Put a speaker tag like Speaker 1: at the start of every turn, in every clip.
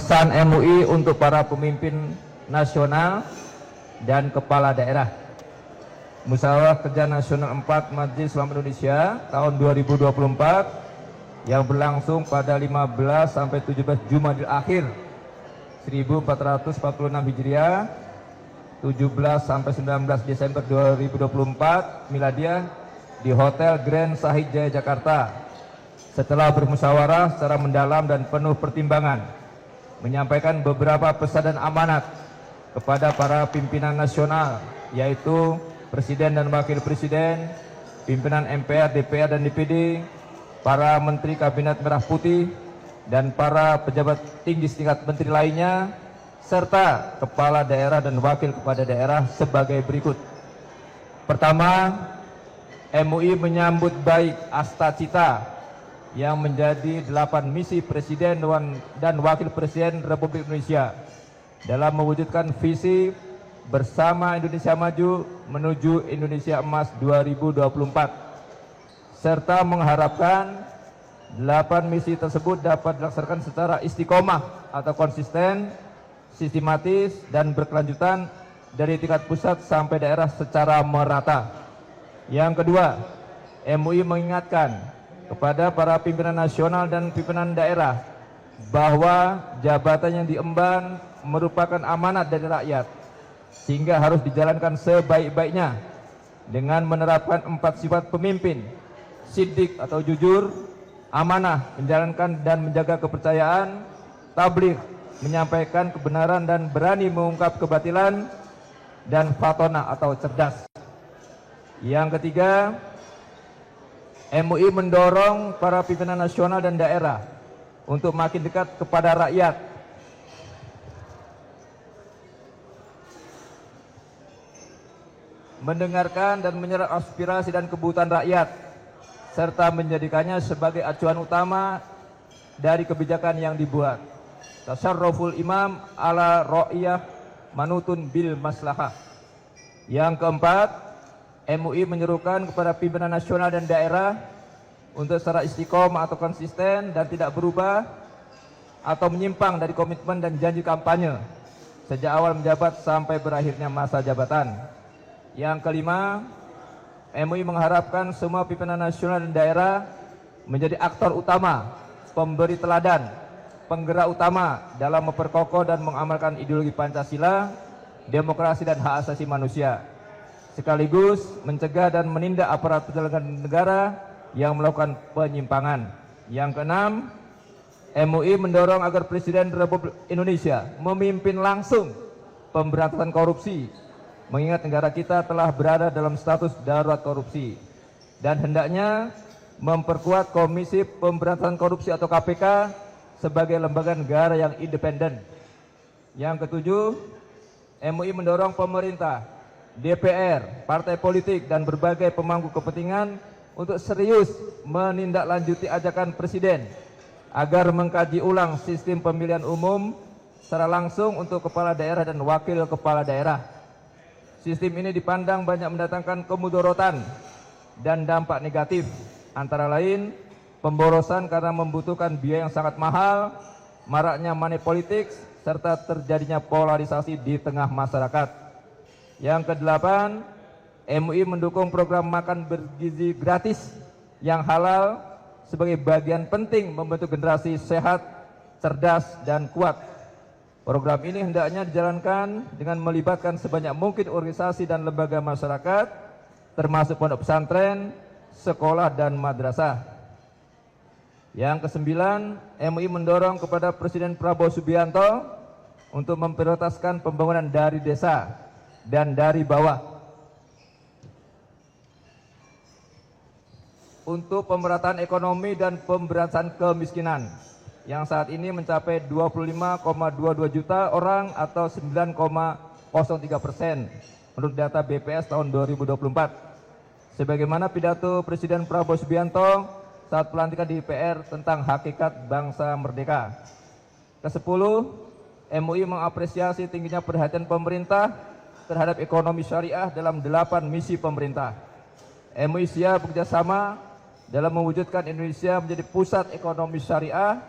Speaker 1: pesan MUI untuk para pemimpin nasional dan kepala daerah. Musyawarah Kerja Nasional 4 Majelis Ulama Indonesia tahun 2024 yang berlangsung pada 15 sampai 17 Jumadil Akhir 1446 Hijriah, 17 sampai 19 Desember 2024 Miladiah di Hotel Grand Sahid Jaya Jakarta. Setelah bermusyawarah secara mendalam dan penuh pertimbangan, menyampaikan beberapa pesan dan amanat kepada para pimpinan nasional, yaitu Presiden dan Wakil Presiden, pimpinan MPR, DPR, dan DPD, para Menteri Kabinet Merah Putih, dan para pejabat tinggi setingkat menteri lainnya, serta kepala daerah dan wakil kepala daerah sebagai berikut. Pertama, MUI menyambut baik Asta Cita yang menjadi 8 misi Presiden dan Wakil Presiden Republik Indonesia dalam mewujudkan visi Bersama Indonesia Maju menuju Indonesia Emas 2024, serta mengharapkan 8 misi tersebut dapat dilaksanakan secara istiqomah atau konsisten, sistematis, dan berkelanjutan dari tingkat pusat sampai daerah secara merata. Yang kedua, MUI mengingatkan kepada para pimpinan nasional dan pimpinan daerah bahwa jabatan yang diemban merupakan amanat dari rakyat, sehingga harus dijalankan sebaik-baiknya dengan menerapkan 4 sifat pemimpin: siddiq atau jujur, amanah, menjalankan dan menjaga kepercayaan, tabligh, menyampaikan kebenaran dan berani mengungkap kebatilan, dan fatonah atau cerdas. Yang ketiga, MUI mendorong para pimpinan nasional dan daerah untuk makin dekat kepada rakyat, mendengarkan dan menyerap aspirasi dan kebutuhan rakyat, serta menjadikannya sebagai acuan utama dari kebijakan yang dibuat. Tasarruful imam ala ra'iyah manutun bil maslahah. Yang keempat, MUI menyerukan kepada pimpinan nasional dan daerah untuk secara istiqomah atau konsisten dan tidak berubah atau menyimpang dari komitmen dan janji kampanye sejak awal menjabat sampai berakhirnya masa jabatan. Yang kelima, MUI mengharapkan semua pimpinan nasional dan daerah menjadi aktor utama, pemberi teladan, penggerak utama dalam memperkokoh dan mengamalkan ideologi Pancasila, demokrasi dan hak asasi manusia, sekaligus mencegah dan menindak aparat penyelenggara negara yang melakukan penyimpangan. Yang keenam, MUI mendorong agar Presiden Republik Indonesia memimpin langsung pemberantasan korupsi, mengingat negara kita telah berada dalam status darurat korupsi, dan hendaknya memperkuat Komisi Pemberantasan Korupsi atau KPK sebagai lembaga negara yang independen. Yang ketujuh, MUI mendorong pemerintah, DPR, partai politik, dan berbagai pemangku kepentingan untuk serius menindaklanjuti ajakan Presiden agar mengkaji ulang sistem pemilihan umum secara langsung untuk kepala daerah dan wakil kepala daerah. Sistem ini dipandang banyak mendatangkan kemudorotan dan dampak negatif, antara lain pemborosan karena membutuhkan biaya yang sangat mahal, maraknya money politics, serta terjadinya polarisasi di tengah masyarakat. Yang kedelapan, MUI mendukung program makan bergizi gratis yang halal sebagai bagian penting membentuk generasi sehat, cerdas, dan kuat. Program ini hendaknya dijalankan dengan melibatkan sebanyak mungkin organisasi dan lembaga masyarakat, termasuk pondok pesantren, sekolah, dan madrasah. Yang kesembilan, MUI mendorong kepada Presiden Prabowo Subianto untuk memprioritaskan pembangunan dari desa dan dari bawah untuk pemerataan ekonomi dan pemberantasan kemiskinan yang saat ini mencapai 25,22 juta orang atau 9,03% menurut data BPS tahun 2024. Sebagaimana pidato Presiden Prabowo Subianto saat pelantikan di DPR tentang hakikat bangsa merdeka. Kesepuluh, MUI mengapresiasi tingginya perhatian pemerintah terhadap ekonomi syariah dalam 8 misi pemerintah. MUI siap bekerjasama dalam mewujudkan Indonesia menjadi pusat ekonomi syariah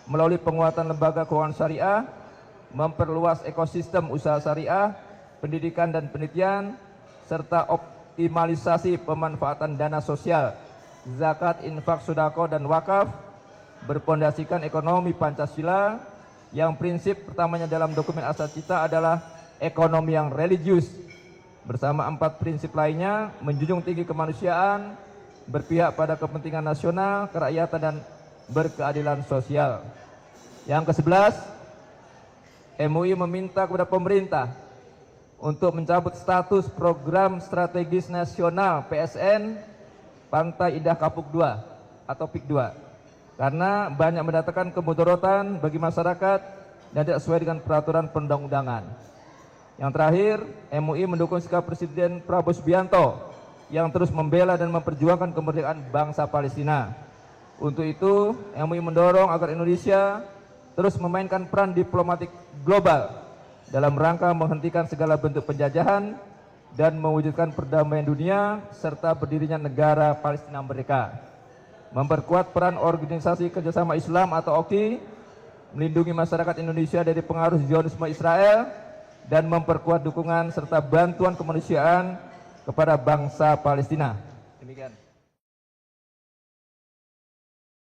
Speaker 1: melalui penguatan lembaga keuangan syariah, memperluas ekosistem usaha syariah, pendidikan dan penelitian, serta optimalisasi pemanfaatan dana sosial, zakat, infak, sedekah dan wakaf, berpondasikan ekonomi Pancasila yang prinsip pertamanya dalam dokumen asal cita adalah ekonomi yang religius, bersama 4 prinsip lainnya menjunjung tinggi kemanusiaan, berpihak pada kepentingan nasional, kerakyatan dan berkeadilan sosial. Yang ke-11, MUI meminta kepada pemerintah untuk mencabut status program strategis nasional PSN Pantai Indah Kapuk 2 atau PIK 2 karena banyak mendatangkan kemudaratan bagi masyarakat dan tidak sesuai dengan peraturan perundang-undangan. Yang terakhir, MUI mendukung sikap Presiden Prabowo Subianto yang terus membela dan memperjuangkan kemerdekaan bangsa Palestina. Untuk itu, MUI mendorong agar Indonesia terus memainkan peran diplomatik global dalam rangka menghentikan segala bentuk penjajahan dan mewujudkan perdamaian dunia serta berdirinya negara Palestina merdeka. Memperkuat peran Organisasi Kerjasama Islam atau OKI, melindungi masyarakat Indonesia dari pengaruh Zionisme Israel, dan memperkuat dukungan serta bantuan kemanusiaan kepada bangsa Palestina. Demikian.